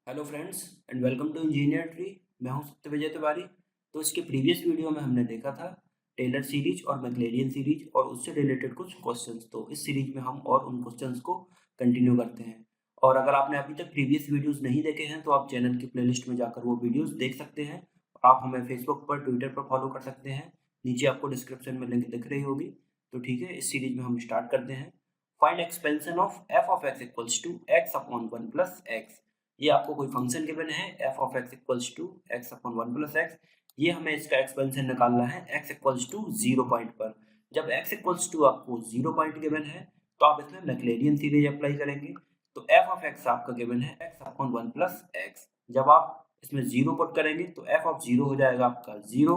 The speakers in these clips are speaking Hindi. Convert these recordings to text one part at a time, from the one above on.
Hello friends and welcome to engineer tree. मैं हूं सत्यविजय तिवारी। तो इसके प्रीवियस वीडियो में हमने देखा था टेलर सीरीज और मैक्लेरियन सीरीज और उससे रिलेटेड कुछ क्वेश्चंस। तो इस सीरीज में हम और उन क्वेश्चंस को कंटिन्यू करते हैं। और अगर आपने अभी तक प्रीवियस वीडियोस नहीं देखे हैं तो आप चैनल की प्लेलिस्ट में जाकर वो वीडियोस देख सकते हैं। आप हमें फेसबुक पर, ट्विटर पर फॉलो कर सकते हैं। नीचे आपको डिस्क्रिप्शन में लिंक दिख रही होगी। तो ठीक है, इस सीरीज में हम स्टार्ट करते हैं। Find expansion of F of x equals to x upon one plus x. ये आपको कोई फंक्शन गिवन है f of x equals to x upon one plus x. ये हमें इसका एक्सपेंशन निकालना है x equals to zero point पर। जब एक्स इक्वल्स टू आपको जीरो पॉइंट गिवन है तो आप इसमें मैक्लेरियन सीरीज अप्लाई करेंगे। तो एफ ऑफ एक्स आपका गिवन है x upon one plus x. जब आप इसमें जीरो पुट करेंगे तो एफ ऑफ जीरो हो जाएगा आपका जीरो।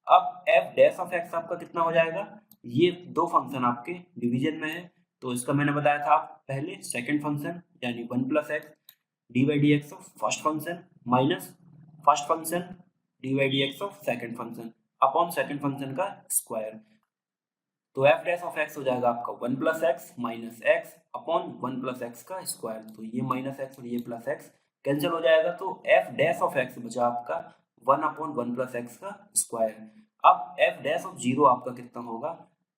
अब एफ डैश ऑफ एक्स आपका कितना हो जाएगा? ये दो फंक्शन आपके डिवीजन में है तो इसका मैंने बताया था आप पहले सेकंड फंक्शन यानी one plus x D by D X of first function minus first function D by D X of second function upon second function का स्क्वायर। तो एफ डैश ऑफ एक्स हो जाएगा आपका one plus x minus x upon one plus X का स्क्वायर। तो ये माइनस एक्स और ये प्लस एक्स कैंसिल हो जाएगा तो एफ डैश ऑफ एक्स बचा आपका one upon one plus X का स्क्वायर। अब एफ डैश ऑफ जीरो आपका कितना होगा?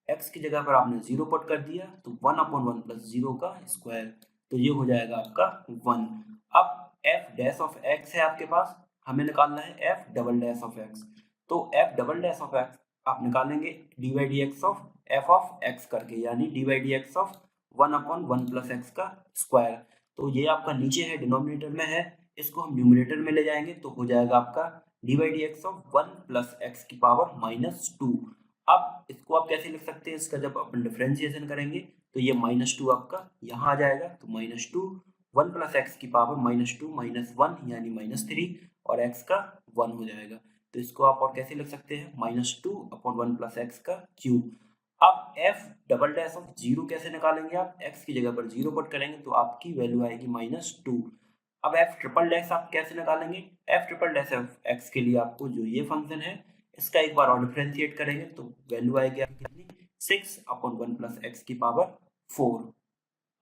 एक्स की जगह पर आपने जीरो पुट कर दिया तो one upon one plus zero का स्क्वायर। तो ये हो जाएगा आपका वन। अब एफ डैश ऑफ एक्स है आपके पास, हमें निकालना है F double dash of X. तो F double dash of X आप निकालेंगे D by D X of F of X करके, यानी D by D X of one upon one plus X का स्क्वायर। तो ये आपका नीचे है, डिनोमिनेटर में है, इसको हम न्यूमरेटर में ले जाएंगे तो हो जाएगा आपका D by D X of one plus X की पावर माइनस टू। अब इसको आप कैसे लिख सकते हैं? इसका जब अपन डिफरेंशिएशन करेंगे तो ये माइनस टू आपका यहाँ आ जाएगा। तो minus two one plus X की power minus two minus one यानी माइनस थ्री और एक्स का वन हो जाएगा। तो इसको आप और कैसे लिख सकते हैं? Minus two upon one plus X का क्यूब। अब F double dash of zero कैसे निकालेंगे? आप एक्स की जगह पर जीरो पुट करेंगे तो आपकी वैल्यू आएगी माइनस टू। अब एफ ट्रिपल डैश आप कैसे निकालेंगे? F triple dash of x के लिए आपको जो ये फंक्शन है इसका एक बार और डिफरेंशिएट करेंगे तो वैल्यू आएगी आपकी कितनी? Six upon one plus X की पावर फोर।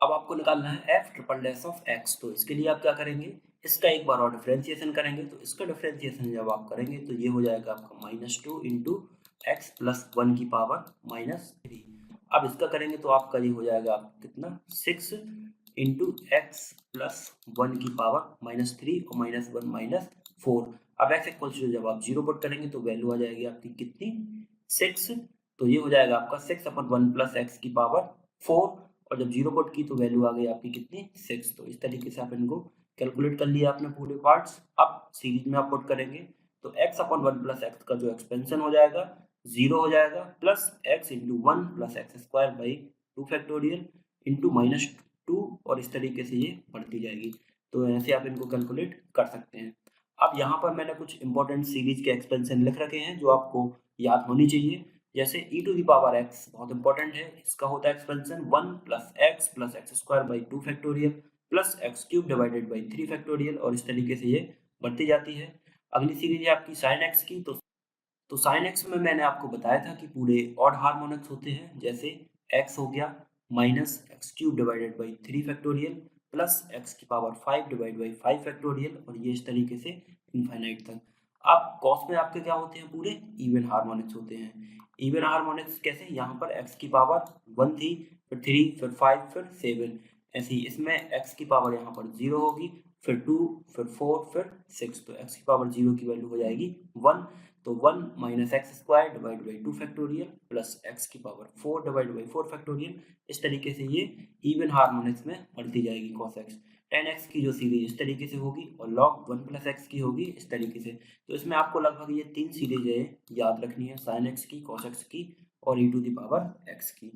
अब आपको निकालना है F triple dash of X. तो इसके लिए आप क्या करेंगे? इसका एक बार और डिफरेंशिएशन करेंगे। तो इसका डिफरेंशिएशन जब आप करेंगे तो ये हो जाएगा आपका minus two into x plus one की पावर माइनस थ्री। अब इसका करेंगे तो आपका ये हो जाएगा आपका कितना? Six into x plus one की पावर माइनस थ्री और माइनस वन माइनस फोर। अब एक्स इक्वल्स टू जब आप जीरो पुट करेंगे तो वैल्यू आ जाएगी आपकी कितनी? सिक्स। तो ये हो जाएगा आपका six upon one plus X की पावर फोर और जब जीरो पुट की तो वैल्यू आ गई आपकी कितनी? सिक्स। तो इस तरीके से आप इनको कैलकुलेट कर लिया आपने पूरे पार्ट्स। अब सीरीज में आप पुट करेंगे तो x upon one plus X का जो एक्सपेंशन हो जाएगा जीरो हो जाएगा plus x into one plus x square by two factorial into minus two और इस तरीके से ये बढ़ती जाएगी। तो ऐसे आप इनको कैलकुलेट कर सकते हैं। अब यहाँ पर मैंने कुछ इंपॉर्टेंट सीरीज के एक्सपेंशन लिख रखे हैं जो आपको याद होनी चाहिए। जैसे e to the power x बहुत इंपॉर्टेंट है, इसका होता है expansion one plus x square by two factorial plus x cube divided by three factorial और इस तरीके से ये बढ़ती जाती है। अगली सीरीज है आपकी साइन एक्स की। तो साइन एक्स में मैंने आपको बताया था कि पूरे ऑड हार्मोनिक्स होते हैं। जैसे x हो गया minus X cube divided by three factorial plus X की power five divide by five factorial और ये इस तरीके से इनफाइनाइट तक। अब कॉस में आपके क्या होते हैं? पूरे इवन हार्मोनिक्स होते हैं। इवन हार्मोनिक्स कैसे? यहाँ पर x की पावर वन थी, फिर थ्री, फिर फाइव, फिर सेवन। ऐसे ही इसमें x की पावर यहाँ पर जीरो होगी, फिर टू, फिर फोर, फिर सिक्स। तो x की पावर जीरो की वैल्यू हो जाएगी वन। तो one minus X square divide by two factorial plus X की power four divide by four factorial. इस तरीके से ये इवन हार्मोनिक्स में बढ़ती जाएगी कॉस एक्स। टेन एक्स की जो सीरीज इस तरीके से होगी और लॉग वन प्लस एक्स की होगी इस तरीके से। तो इसमें आपको लगभग ये तीन सीरीज याद रखनी है, साइन एक्स की, कॉस एक्स की और ई टू द पावर एक्स की।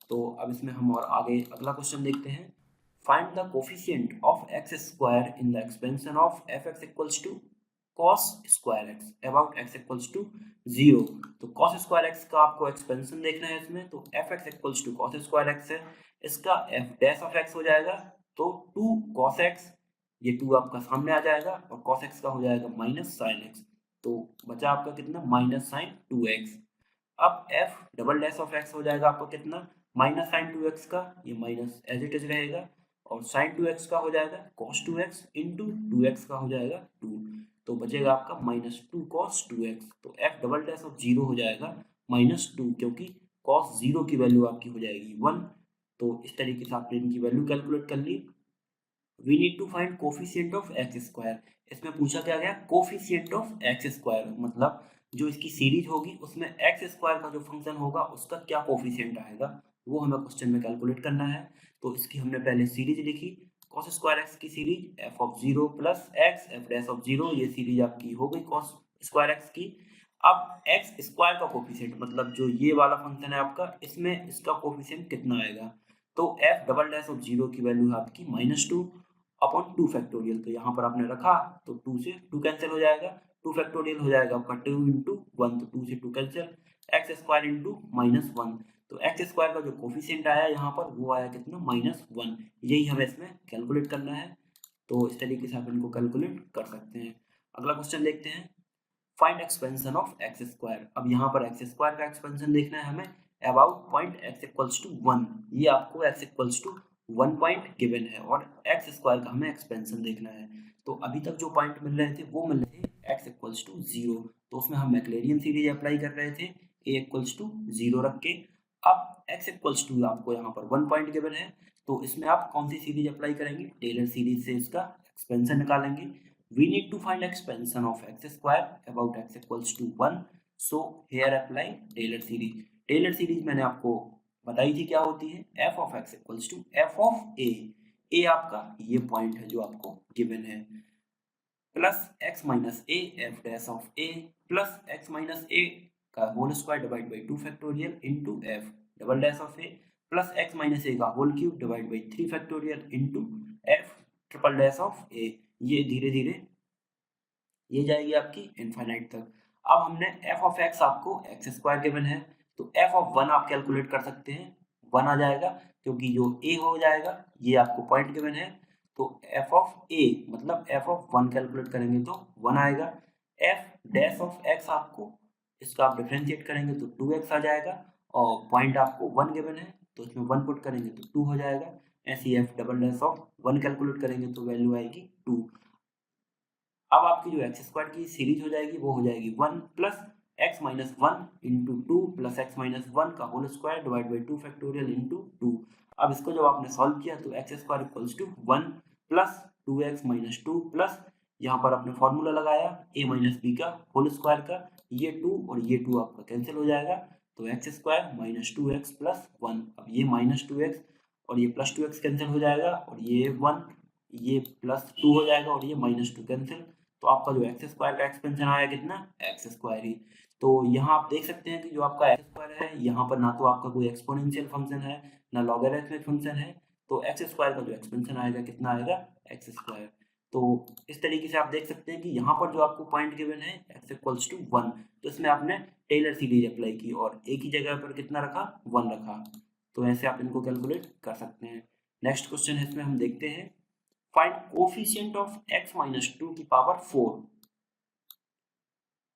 तो अब इसमें हम और आगे अगला क्वेश्चन देखते हैं। Find the coefficient of x square in the expansion of f x equals to cos square x about x equals to zero. तो cos स्क्वायर एक्स का आपको एक्सपेंशन देखना है इसमें। तो f x equals to cos square x है, इसका एफ डैश ऑफ एक्स हो जाएगा तो टू कॉस एक्स, ये टू आपका सामने आ जाएगा और कॉस एक्स का हो जाएगा माइनस साइन एक्स। तो बचा आपका कितना? Minus sine two X. अब F double dash of x हो जाएगा आपको कितना? माइनस साइन टू एक्स का, ये माइनस एज इट इज रहेगा और sin 2x का हो जाएगा cos 2x इंटू 2x का हो जाएगा 2, तो बचेगा आपका -2 cos 2x। तो f डबल डैश ऑफ 0 हो जाएगा -2, क्योंकि cos 0 की वैल्यू आपकी हो जाएगी 1। तो इस तरीके से आपने इनकी वैल्यू कैलकुलेट कर ली। We need to find coefficient of x square. इसमें पूछा क्या गया, कोफिशिएंट ऑफ एक्स स्क्वायर, मतलब जो इसकी सीरीज होगी उसमें एक्स स्क्वायर का जो फंक्शन होगा उसका क्या कोफिशिएंट आएगा, वो हमें क्वेश्चन में कैलकुलेट करना है। तो इसकी हमने पहले सीरीज लिखी, cos स्क्वायर एक्स की series F of 0 plus x F dash of 0, ये सीरीज आपकी हो गई cos स्क्वायर एक्स की। अब एक्स स्क्वायर का कोफिशिएंट, मतलब जो ये वाला फंक्शन है आपका, इसमें इसका कोफिशिएंट कितना आएगा, तो एफ डबल डैश ऑफ 0 की वैल्यू है आपकी -2 अपॉन 2 फैक्टोरियल। तो यहाँ पर आपने रखा तो 2 से 2 कैंसिल हो जाएगा, 2 फैक्टोरियल हो जाएगा आपका 2 इंटू 1, तो 2 से 2 कैंसिल, एक्स स्क्वायर इंटू -1। तो एक्स स्क्वायर का जो कोफिशिएंट आया यहाँ पर वो आया कितना, -1। यही हमें इसमें कैलकुलेट करना है। तो इस तरीके से आप इनको कैलकुलेट कर सकते हैं। अगला क्वेश्चन देखते हैं, find expansion of x square. अब यहाँ पर एक्स स्क्वायर का एक्सपेंशन देखना है हमें about point x equals to 1। ये आपको x equals to 1 point given है और एक्स स्क्वायर का हमें एक्सपेंशन देखना है। तो अभी तक जो पॉइंट मिल रहे थे वो मिल रहे थे एक्स इक्वल्स टू 0, तो उसमें हम मैक्लेरियन सीरीज अप्लाई कर रहे थे ए इक्वल्स टू 0 रख के। अब एक्स इक्वल्स टू आपको यहाँ पर 1 पॉइंट गिवन है, तो इसमें आप कौन सी सीरीज अप्लाई करेंगे, टेलर सीरीज से इसका एक्सपेंशन निकालेंगे। We need to find expansion of x square about x equals to 1. So here apply Taylor series. Taylor series मैंने आपको बताई थी क्या होती है, f of x equals to f of a. a आपका ये पॉइंट है जो आपको गिवन है, plus x minus a f dash of a plus x minus a का whole square divide by 2 factorial into f double dash of a plus x minus a का whole cube divide by 3 factorial into f triple dash of a। ये धीरे धीरे ये जाएगी आपकी इनफाइनाइट तक। अब हमने f ऑफ x आपको एक्स स्क्वायर गिवन है, तो f ऑफ 1 आप कैलकुलेट कर सकते हैं, 1 आ जाएगा क्योंकि जो a हो जाएगा ये आपको पॉइंट गिवन है। तो f ऑफ a मतलब f ऑफ 1 कैलकुलेट करेंगे तो 1 आएगा। f डैश ऑफ x आपको इसका आप डिफरेंशिएट करेंगे तो 2x आ जाएगा और पॉइंट आपको 1 गिवन है तो इसमें 1 पुट करेंगे तो 2 हो जाएगा। ऐसे f double dash of 1 calculate करेंगे तो वैल्यू आएगी 2। अब आपकी जो एक्स स्क्वायर की सीरीज हो जाएगी वो हो जाएगी 1 plus x minus 1 into 2 plus x minus 1 का whole square divide by 2 factorial into 2। अब इसको जब आपने सॉल्व किया तो x square equals to 1 plus 2x minus 2 plus यहाँ पर आपने फॉर्मूला लगाया a माइनस बी का होल स्क्वायर का, ये 2 और ये 2 आपका कैंसिल हो जाएगा, तो x square minus 2x plus 1। अब ये माइनस 2x और ये प्लस 2x कैंसिल हो जाएगा और ये 1, ये प्लस 2 हो जाएगा और ये माइनस 2 कैंसिल। तो आपका जो एक्स स्क्वायर का एक्सपेंशन आया कितना, एक्स स्क्वायर ही। तो यहाँ आप देख सकते हैं कि जो आपका एक्स स्क्वायर है यहाँ पर ना तो आपका कोई एक्सपोनेंशियल फंक्शन है ना लॉगरिथमिक फंक्शन है, तो एक्स स्क्वायर का जो एक्सपेंशन आएगा कितना आएगा, एक्स स्क्वायर। तो इस तरीके से आप देख सकते हैं कि यहाँ पर जो आपको पॉइंट गिवन है एक्स इक्वल्स टू 1, तो इसमें आपने टेलर सीरीज अप्लाई की और एक ही जगह पर कितना रखा, 1 रखा। तो ऐसे आप इनको कैलकुलेट कर सकते हैं। नेक्स्ट क्वेश्चन है, इसमें हम देखते हैं find coefficient of x minus 2 की power 4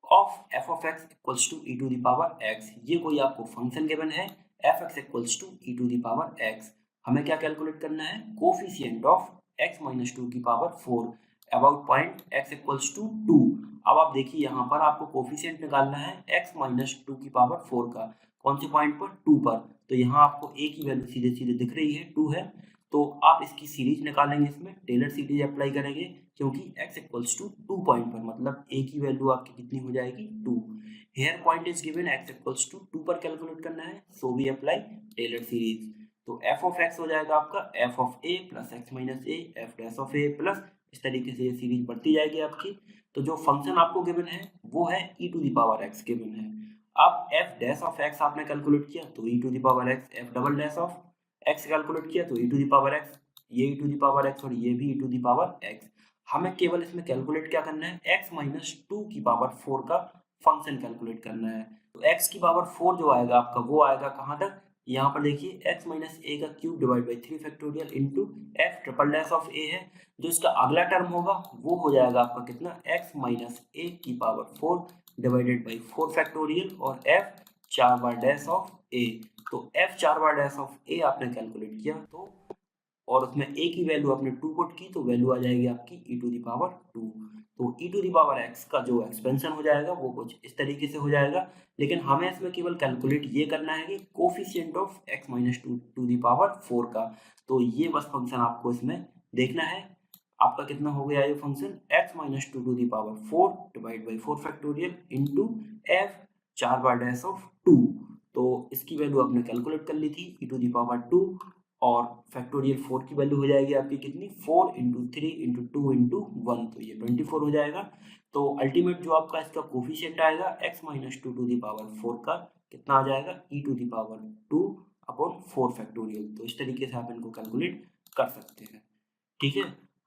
of f of x equals to e to the power x। ये कोई आपको फंक्शन गिवन है f(x) equals to e to the power x। हमें क्या कैलकुलेट करना है, कोफिशिएंट ऑफ x माइनस 2 की power 4 about point x equals to 2। अब आप देखिए यहाँ पर आपको कोफिशिएंट निकालना है x माइनस 2 की पावर 4 का, कौन से पॉइंट पर, 2 पर। तो यहाँ आपको a की वैल्यू सीधे सीधे दिख रही है, 2 है, तो आप इसकी सीरीज निकालेंगे, इसमें टेलर सीरीज अप्लाई करेंगे क्योंकि x इक्वल्स टू 2 पॉइंट पर, मतलब a की वैल्यू आपकी कितनी हो जाएगी, 2। Here point is given x equals to 2 पर कैलकुलेट करना है, so we apply Taylor series. तो f ऑफ x हो जाएगा आपका f of a plus x minus a f dash of a plus, इस तरीके से ये सीरीज बढ़ती जाएगी आपकी। तो जो फंक्शन आपको गिवन है वो है e to the power x given है। अब f डैश ऑफ x आपने कैलकुलेट किया तो e to the power x, f double dash of x calculate किया तो e to the power x, ये e to the power x और ये भी e to the power x। हमें केवल इसमें कैलकुलेट क्या करना है, x माइनस 2 की पावर 4 का फंक्शन कैलकुलेट करना है। तो x की पावर 4 जो आएगा आपका वो आएगा कहाँ तक, यहाँ पर देखिए x माइनस a का cube divide by 3 factorial into f triple dash of a है, जो इसका अगला टर्म होगा वो हो जाएगा आपका कितना, x माइनस a की पावर 4 डिवाइडेड बाई 4 फैक्टोरियल और f 4 bar dash of a। तो f 4 bar dash of a आपने कैलकुलेट किया तो और उसमें a की वैल्यू आपने 2 पुट की तो वैल्यू आ जाएगी आपकी e⁻²। तो e⁻x का जो एक्सपेंशन हो जाएगा वो कुछ इस तरीके से हो जाएगा, लेकिन हमें इसमें केवल कैलकुलेट ये करना है कि कोफिशिएंट ऑफ x-2⁴ का। तो ये बस फंक्शन आपको इसमें देखना है। आपका कितना हो गया ये function x-2⁴ divide by 4 factorial into f 4/2। तो इसकी वैल्यू आपने कैलकुलेट कर ली थी e⁻², और फैक्टोरियल 4 की वैल्यू हो जाएगी आपकी कितनी 4 इंटू 3 इंटू 2 इंटू 1, तो ये 24 हो जाएगा। तो अल्टीमेट जो आपका इसका कोफिशिएंट आएगा x-2⁴ का कितना आ जाएगा e⁻²/4 फैक्टोरियल। तो इस तरीके से आप इनको कैलकुलेट कर सकते हैं। ठीक है,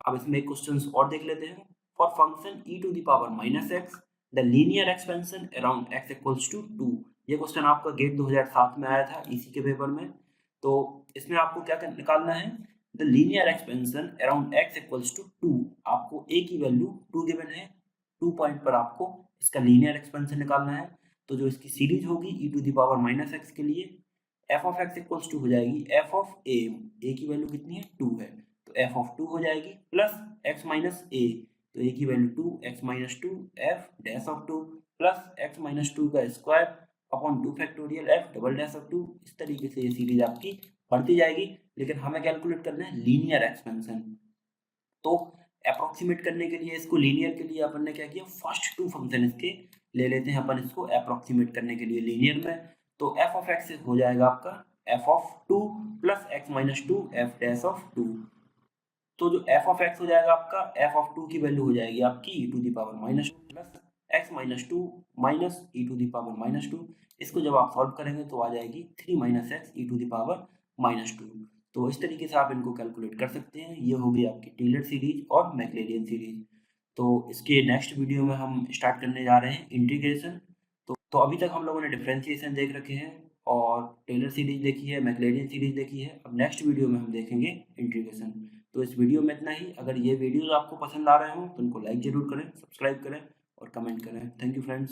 अब इसमें एक क्वेश्चन और देख लेते हैं। For function e⁻⁻x the linear expansion around x equals to 2। ये क्वेश्चन आपका गेट 2007 में आया था इसी के पेपर में। तो इसमें आपको क्या निकालना है, the linear expansion around x equals to 2। आपको a की वैल्यू 2 गिवन है, 2 पॉइंट पर आपको इसका लीनियर एक्सपेंशन निकालना है। तो जो इसकी सीरीज होगी e⁻⁻x के लिए f of x equals to हो जाएगी f ऑफ a की वैल्यू कितनी है 2 है, तो f ऑफ 2 हो जाएगी प्लस x माइनस a, तो a की value 2 x minus 2 f dash of 2 plus x minus 2 का square upon 2 factorial f double dash of 2। इस तरीके से ये सीरीज आपकी बढ़ती जाएगी, लेकिन हमें कैलकुलेट करना है लीनियर एक्सपेंशन। तो अप्रोक्सीमेट करने के लिए इसको लीनियर के लिए अपन ने क्या किया, फर्स्ट 2 फंक्शन इसके ले लेते हैं अपन इसको अप्रोक्सीमेट करने के लिए लीनियर में। तो f ऑफ x हो जाएगा आपका f of 2 plus x minus 2 f dash of 2। तो जो f ऑफ x हो जाएगा आपका f ऑफ 2 की वैल्यू हो जाएगी आपकी e⁻⁻2 plus x minus 2 minus e⁻⁻2। इसको जब आप सॉल्व करेंगे तो आ जाएगी 3 माइनस x e⁻⁻2। तो इस तरीके से आप इनको कैलकुलेट कर सकते हैं। ये हो गई आपकी टेलर सीरीज और मैक्लेरियन सीरीज। तो इसके नेक्स्ट वीडियो में हम स्टार्ट करने जा रहे हैं इंटीग्रेशन। तो अभी तक हम लोगों ने डिफरेंशिएशन देख रखे हैं और टेलर सीरीज देखी है, मैक्लेरियन सीरीज देखी है। अब नेक्स्ट वीडियो में हम देखेंगे इंटीग्रेशन। तो इस वीडियो में इतना ही। अगर ये वीडियोस आपको पसंद आ रहे हो तो उनको लाइक जरूर करें, सब्सक्राइब करें और कमेंट करें। Thank you friends.